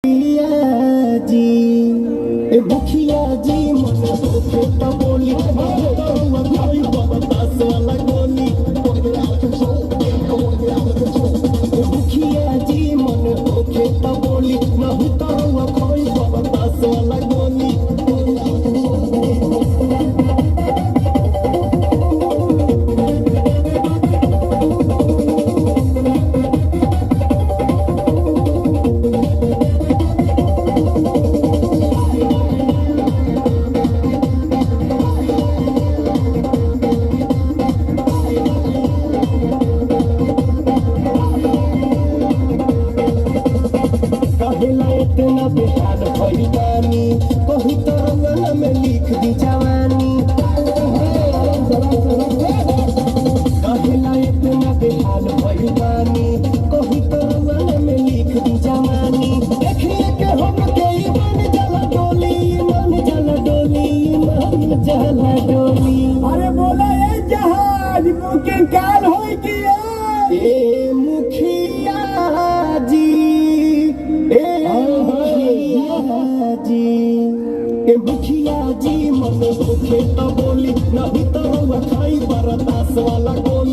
जी ए मुखिया जी मन होके तो बोली कोई बतास वाला गोली ए मुखिया जी मन होके तो बोली नहीं तो कोई बतास वाला गोली इतना बेहाल भइल बानी कहीं तो रंगना में लिख दी जवानी कहेला इतना बेहाल भइल बानी कहीं तो रंगना में लिख दी जवानी देखिए के हम के मन जला डोली मन जला डोली मन जला डोली अरे बोला ए जहाज बुकिंग काल होई कि ए मुखिया जी ए मुखिया जी मन होके तो बोली नहीं तो खाई बरदास वाला गोली।